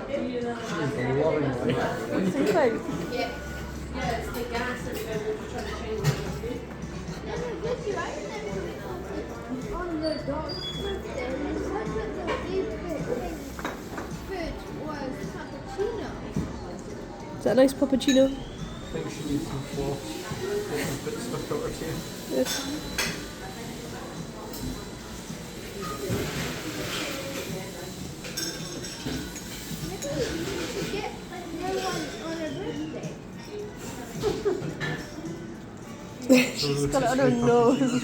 On the dog's birthday, he said that the favorite food was cappuccino. Is that a nice puppuccino? I think she needs some floss. Get a bit stuck out her teeth. Yes. Maybe you should get her one on her birthday. She's got it on her nose.